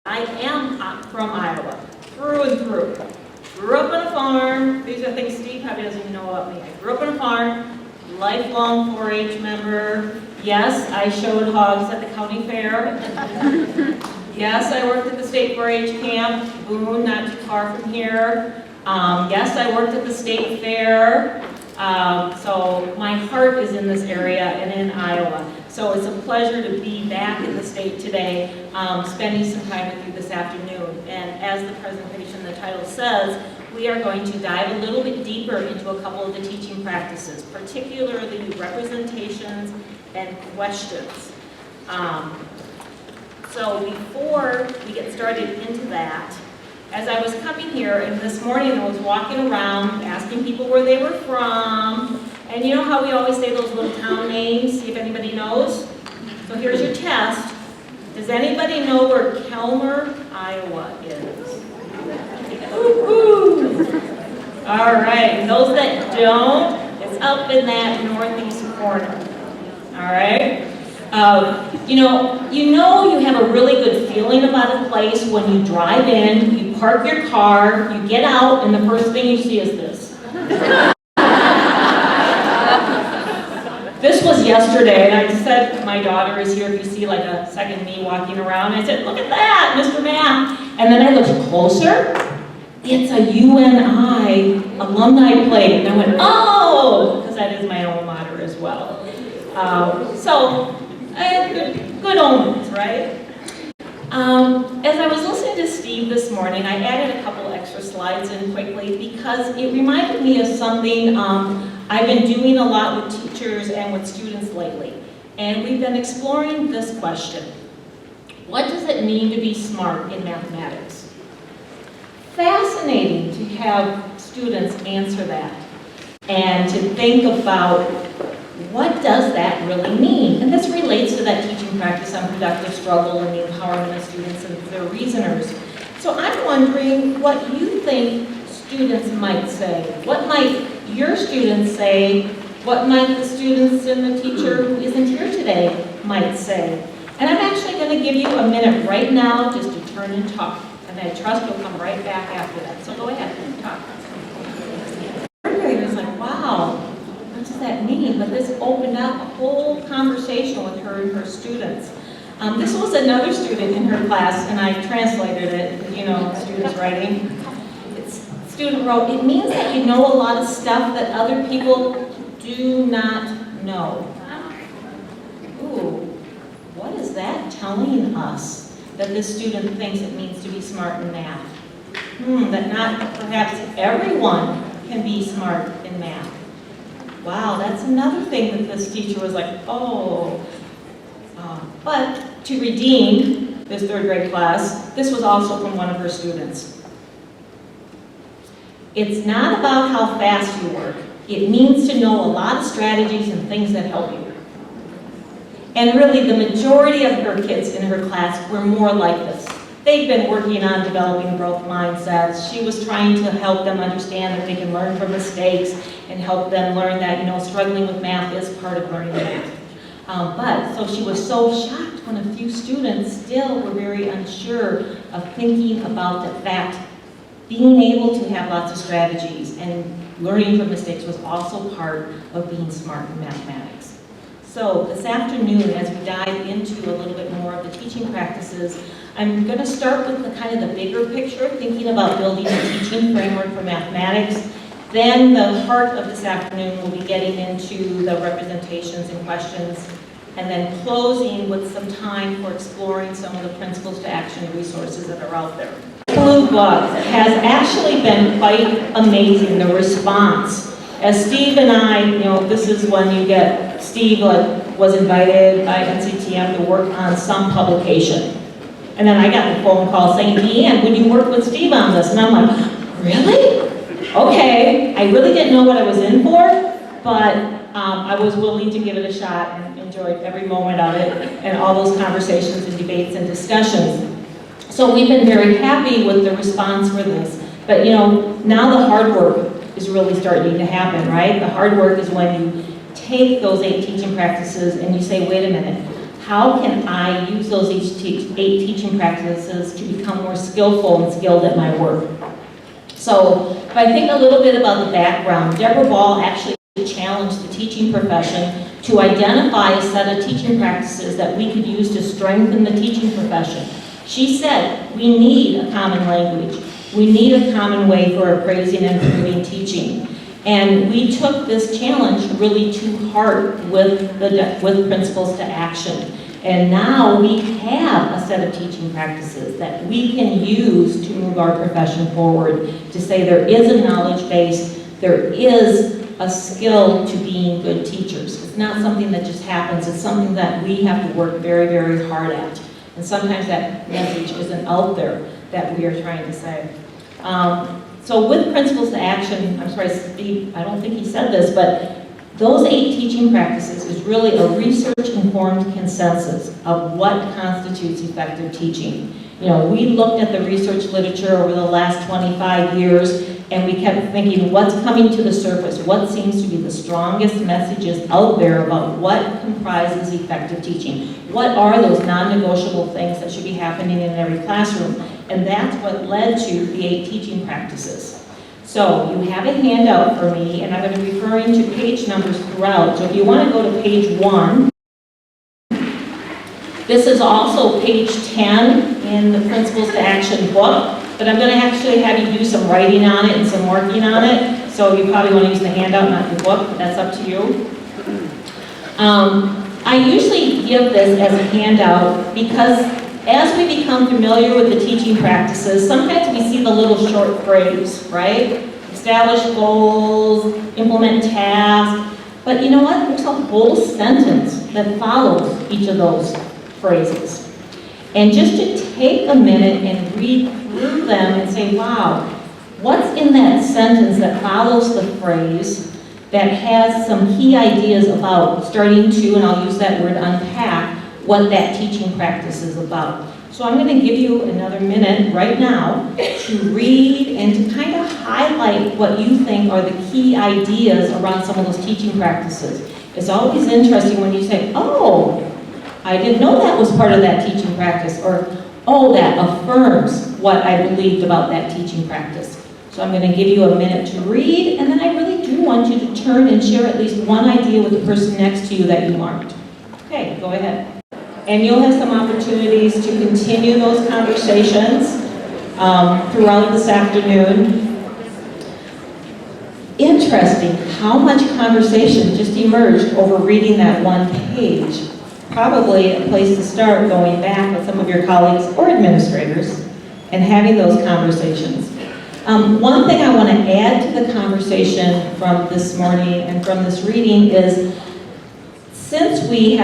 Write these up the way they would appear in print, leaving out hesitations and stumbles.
I am from Iowa, through and through. Grew up on a farm. These are things Steve probably doesn't even know about me. I grew up on a farm, lifelong 4-H member. Yes, I showed hogs at the county fair. Yes, I worked at the state 4-H camp, Boone, not too far from here. Yes, I worked at the state fair. So my heart is in this area and in Iowa. So it's a pleasure to be back in the state today, spending some time with you this afternoon. And as the presentation, the title says, we are going to dive a little bit deeper into a couple of the teaching practices, particularly representations and questions. So before we get started into that, as I was coming here, and this morning I was walking around asking people where they were from, and you know how we always say those little town names, see if anybody knows? So here's your test. Does anybody know where Kelmer, Iowa is? Woo-hoo! All right, and those that don't, it's up in that northeast corner. All right? You know you have a really good feeling about a place when you drive in, you park your car, you get out, and the first thing you see is this. This was yesterday, and I said, my daughter is here, if you see like a second me walking around, I said, look at that, Mr. Math. And then I looked closer, it's a UNI alumni plate, and I went, oh, because that is my alma mater as well. Good omens, right? As I was listening to Steve this morning, I added a couple extra slides in quickly because it reminded me of something I've been doing a lot with teachers and with students lately. And we've been exploring this question. What does it mean to be smart in mathematics? Fascinating to have students answer that and to think about what does that really mean? And this relates to that teaching practice on productive struggle and the empowerment of students and their reasoners. So I'm wondering what you think students might say. What might your students say? What might the students and the teacher who isn't here today might say? And I'm actually going to give you a minute right now just to turn and talk. And I trust you'll come right back after that. So go ahead and talk. Everybody was like, wow. What does that mean? But this opened up a whole conversation with her and her students. This was another student in her class, and I translated it, because you know, students writing. Student wrote, it means that you know a lot of stuff that other people do not know. Ooh, what is that telling us that this student thinks it means to be smart in math? That not perhaps everyone can be smart in math. Wow, that's another thing that this teacher was like, oh. But to redeem this 3rd grade class, this was also from one of her students. It's not about how fast you work. It means to know a lot of strategies and things that help you. And really, the majority of her kids in her class were more like this. They'd been working on developing growth mindsets. She was trying to help them understand that they can learn from mistakes and help them learn that, struggling with math is part of learning math. So she was so shocked when a few students still were very unsure of thinking about the fact being able to have lots of strategies and learning from mistakes was also part of being smart in mathematics. So this afternoon, as we dive into a little bit more of the teaching practices, I'm going to start with the kind of the bigger picture, thinking about building a teaching framework for mathematics. Then the heart of this afternoon will be getting into the representations and questions, and then closing with some time for exploring some of the principles to action resources that are out there. Blue Book has actually been quite amazing, the response. As Steve and I, this is when you get, Steve was invited by NCTM to work on some publication. And then I got the phone call saying, DeAnn, would you work with Steve on this? And I'm like, really? Okay. I really didn't know what I was in for, but I was willing to give it a shot and enjoyed every moment of it and all those conversations and debates and discussions. So we've been very happy with the response for this. But now the hard work is really starting to happen, right? The hard work is when you take those 8 teaching practices and you say, wait a minute, how can I use those 8 teaching practices to become more skillful and skilled at my work? So if I think a little bit about the background, Deborah Ball actually challenged the teaching profession to identify a set of teaching practices that we could use to strengthen the teaching profession. She said, we need a common language. We need a common way for appraising and improving teaching. And we took this challenge really to heart with Principles to Action. And now we have a set of teaching practices that we can use to move our profession forward, to say there is a knowledge base, there is a skill to being good teachers. It's not something that just happens, it's something that we have to work very, very hard at. And sometimes that message isn't out there that we are trying to say. So with Principles to Action, I'm sorry, Steve, I don't think he said this, but those 8 teaching practices is really a research-informed consensus of what constitutes effective teaching. You know, we looked at the research literature over the last 25 years, and we kept thinking, what's coming to the surface? What seems to be the strongest messages out there about what comprises effective teaching? What are those non-negotiable things that should be happening in every classroom? And that's what led to the 8 teaching practices. So you have a handout for me, and I'm going to be referring to page numbers throughout. So if you want to go to page 1, this is also page 10 in the Principles to Action book, but I'm going to actually have you do some writing on it and some working on it. So you probably want to use the handout, not the book, but that's up to you. I usually give this as a handout because as we become familiar with the teaching practices, sometimes we see the little short phrase, right? Establish goals, implement tasks. But you know what? There's a whole sentence that follows each of those phrases. And just to take a minute and read through them and say, wow, what's in that sentence that follows the phrase that has some key ideas about starting to, and I'll use that word, unpack what that teaching practice is about. So I'm going to give you another minute right now to read and to kind of highlight what you think are the key ideas around some of those teaching practices. It's always interesting when you say, oh, I didn't know that was part of that teaching practice, or oh, that affirms what I believed about that teaching practice. So I'm going to give you a minute to read, and then I really do want you to turn and share at least one idea with the person next to you that you marked. Okay, go ahead. And you'll have some opportunities to continue those conversations throughout this afternoon. Interesting how much conversation just emerged over reading that one page. Probably a place to start going back with some of your colleagues or administrators and having those conversations. One thing I want to add to the conversation from this morning and from this reading is, since we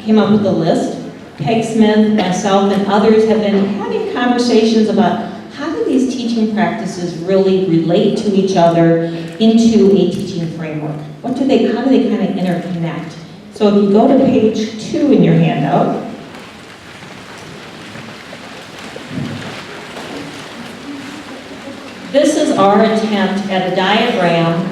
came up with the list, Peg Smith, myself, and others have been having conversations about how do these teaching practices really relate to each other into a teaching framework? How do they kind of interconnect? So if you go to page 2 in your handout, this is our attempt at a diagram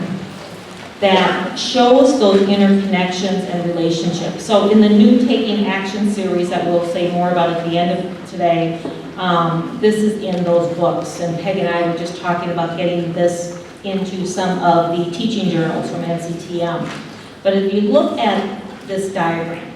that shows those interconnections and relationships. So in the new Taking Action series that we'll say more about at the end of today, this is in those books. And Peg and I were just talking about getting this into some of the teaching journals from NCTM. But if you look at this diagram,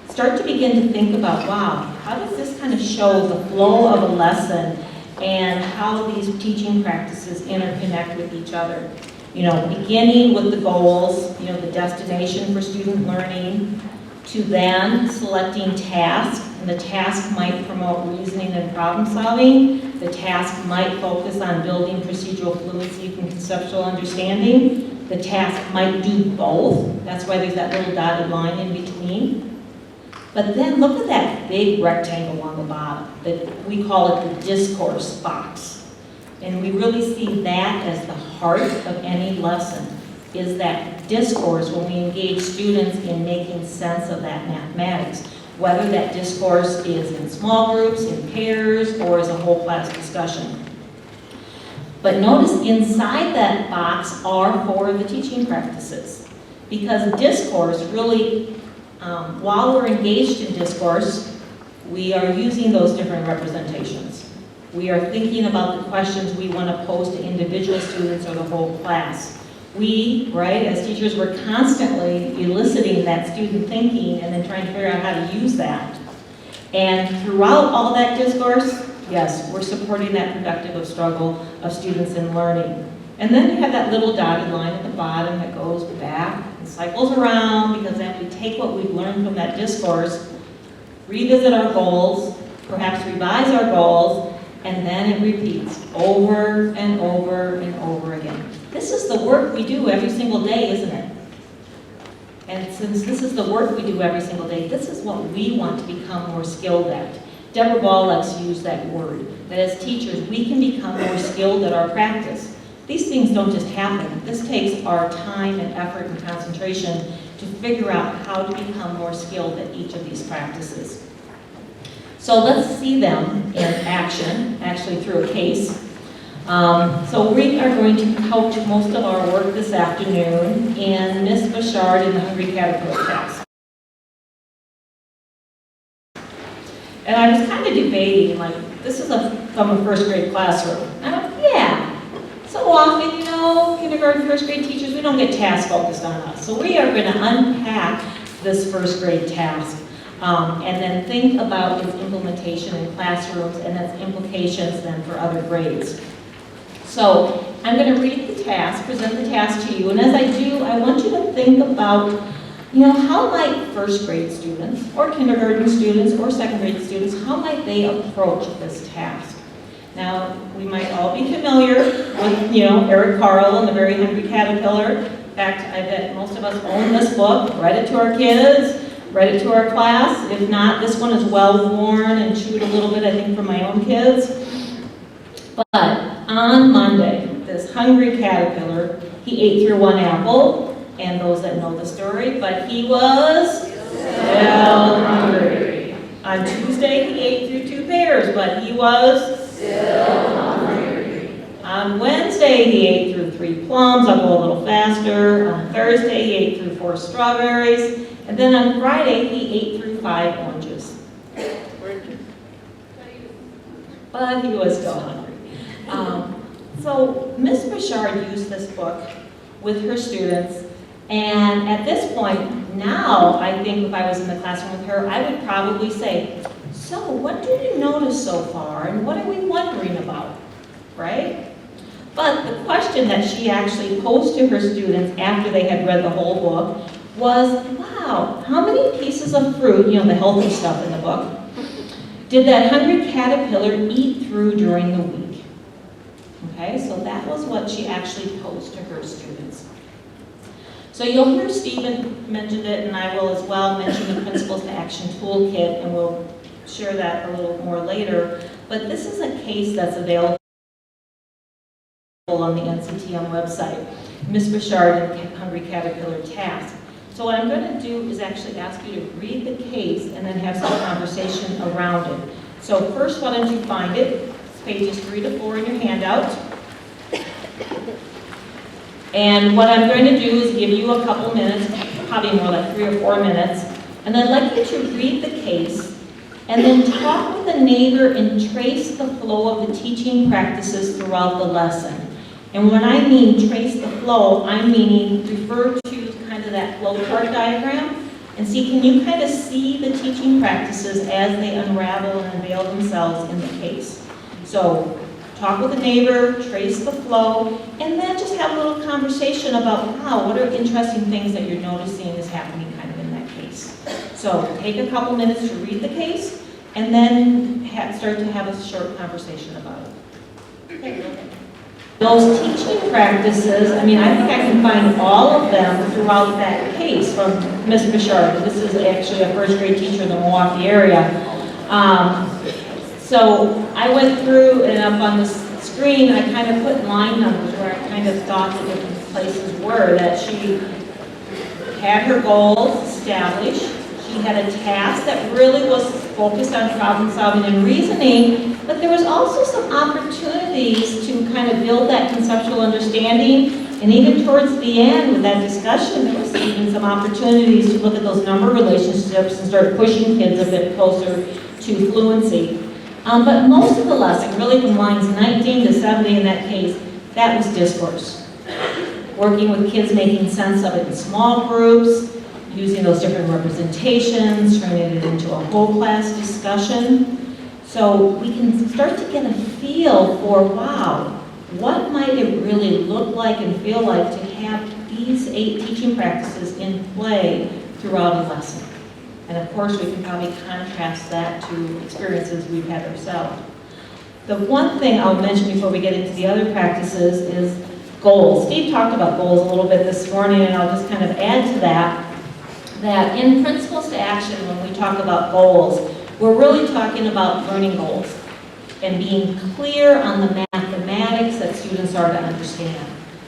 start to begin to think about, wow, how does this kind of show the flow of a lesson and how these teaching practices interconnect with each other? You know, beginning with the goals, you know, the destination for student learning, to then selecting tasks, and the task might promote reasoning and problem solving. The task might focus on building procedural fluency and conceptual understanding. The task might do both. That's why there's that little dotted line in between. But then look at that big rectangle on the bottom. We call it the discourse box. And we really see that as the heart of any lesson, is that discourse when we engage students in making sense of that mathematics, whether that discourse is in small groups, in pairs, or as a whole class discussion. But notice inside that box are 4 of the teaching practices, because discourse really While we're engaged in discourse, we are using those different representations. We are thinking about the questions we want to pose to individual students or the whole class. We, right, as teachers, we're constantly eliciting that student thinking and then trying to figure out how to use that. And throughout all that discourse, yes, we're supporting that productive struggle of students in learning. And then you have that little dotted line at the bottom that goes back and cycles around, because then we take what we've learned from that discourse, revisit our goals, perhaps revise our goals, and then it repeats over and over and over again. This is the work we do every single day, isn't it? And since this is the work we do every single day, this is what we want to become more skilled at. Deborah Ball likes to use that word, that as teachers, we can become more skilled at our practice. These things don't just happen. This takes our time and effort and concentration to figure out how to become more skilled at each of these practices. So let's see them in action, actually through a case. So we are going to couch most of our work this afternoon in Miss Bouchard and the Hungry Caterpillar task. And I was kind of debating, like, this is from a first grade classroom. Yeah. So often, you know, kindergarten, first grade teachers, we don't get task focused on us. So we are going to unpack this first grade task and then think about its implementation in classrooms and its implications then for other grades. So I'm going to read the task, present the task to you, and as I do, I want you to think about, you know, how might first grade students or kindergarten students or second grade students, how might they approach this task? Now, we might all be familiar with, you know, Eric Carle and the Very Hungry Caterpillar. In fact, I bet most of us own this book, read it to our kids, read it to our class. If not, this one is well worn and chewed a little bit, I think, from my own kids. But on Monday, this hungry caterpillar, he ate through one apple, and those that know the story, but he was still hungry. On Tuesday, he ate through 2 pears, but he was still hungry. On Wednesday, he ate through 3 plums. I'll go a little faster. On Thursday, he ate through 4 strawberries. And then on Friday, he ate through 5 oranges. But he was still hungry. So Miss Bouchard used this book with her students. And at this point, now, I think if I was in the classroom with her, I would probably say, so what do you notice so far, and what are we wondering about, right? But the question that she actually posed to her students after they had read the whole book was, wow, how many pieces of fruit, you know, the healthy stuff in the book, did that hungry caterpillar eat through during the week? Okay, so that was what she actually posed to her students. So you'll hear Stephen mentioned it, and I will as well mention the Principles to Action Toolkit, and we'll share that a little more later. But this is a case that's available on the NCTM website, Miss Bouchard and Hungry Caterpillar task. So what I'm going to do is actually ask you to read the case and then have some conversation around it. So first, why don't you find it? It's pages 3 to 4 in your handout. And what I'm going to do is give you a couple minutes, probably more like 3 or 4 minutes, and then I'd like you to read the case and then talk with a neighbor and trace the flow of the teaching practices throughout the lesson. And when I mean trace the flow, I'm meaning refer to kind of that flow chart diagram and see, can you kind of see the teaching practices as they unravel and unveil themselves in the case? So talk with a neighbor, trace the flow, and then just have a little conversation about, wow, what are interesting things that you're noticing is happening kind of in that case. So take a couple minutes to read the case, and then start to have a short conversation about it. Okay. Those teaching practices, I mean, I think I can find all of them throughout that case from Miss Bouchard. This is actually a first grade teacher in the Milwaukee area. So I went through, and up on the screen, I kind of put line numbers where I kind of thought the different places were, that she had her goals established. She had a task that really was focused on problem solving and reasoning, but there was also some opportunities to kind of build that conceptual understanding And even towards the end with that discussion, there was even some opportunities to look at those number relationships and start pushing kids a bit closer to fluency. But most of the lesson, really from lines 19 to 70 in that case, that was discourse. Working with kids, making sense of it in small groups, using those different representations, turning it into a whole class discussion. So we can start to get a feel for, wow, what might it really look like and feel like to have these 8 teaching practices in play throughout a lesson? And of course, we can probably contrast that to experiences we've had ourselves. The one thing I'll mention before we get into the other practices is goals. Steve talked about goals a little bit this morning, and I'll just kind of add to that in Principles to Action, when we talk about goals, we're really talking about learning goals and being clear on the mathematics that students are to understand.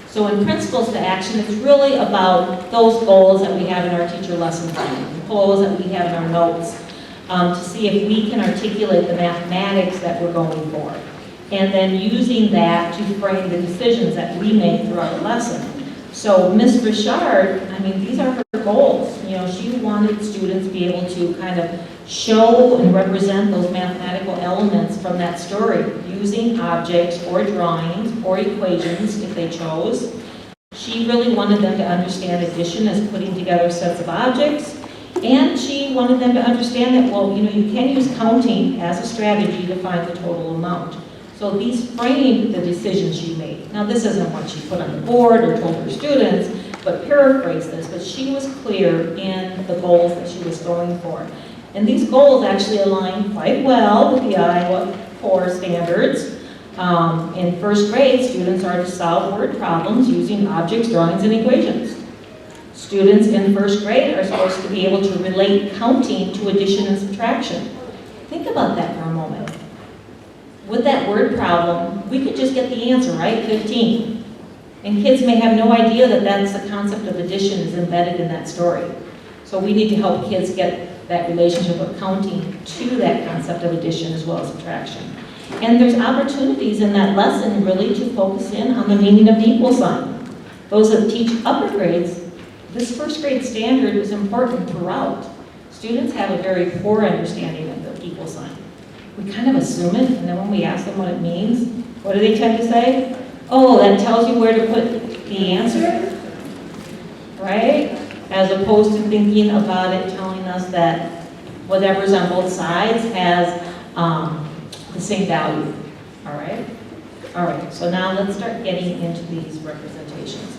So in Principles to Action, it's really about those goals that we have in our teacher lesson plan, the goals that we have in our notes, to see if we can articulate the mathematics that we're going for. And then using that to frame the decisions that we make throughout the lesson. So Ms. Richard, I mean, these are her goals. You know, she wanted students to be able to kind of show and represent those mathematical elements from that story using objects or drawings or equations if they chose. She really wanted them to understand addition as putting together sets of objects, and she wanted them to understand that, well, you know, you can use counting as a strategy to find the total amount. So these framed the decisions she made. Now this isn't what she put on the board or told her students, but paraphrase this, but she was clear in the goals that she was going for. And these goals actually align quite well with the Iowa core standards. In first grade, students are to solve word problems using objects, drawings, and equations. Students in first grade are supposed to be able to relate counting to addition and subtraction. Think about that for a moment. With that word problem, we could just get the answer, right? 15. And kids may have no idea that that's the concept of addition is embedded in that story. So we need to help kids get that relationship of counting to that concept of addition as well as subtraction. And there's opportunities in that lesson really to focus in on the meaning of the equal sign. Those that teach upper grades, this first grade standard is important throughout. Students have a very poor understanding of the equal sign. We kind of assume it, and then when we ask them what it means, what do they tend to say? Oh, that tells you where to put the answer, right? As opposed to thinking about it telling us that whatever's on both sides has the same value, all right? All right, so now let's start getting into these representations.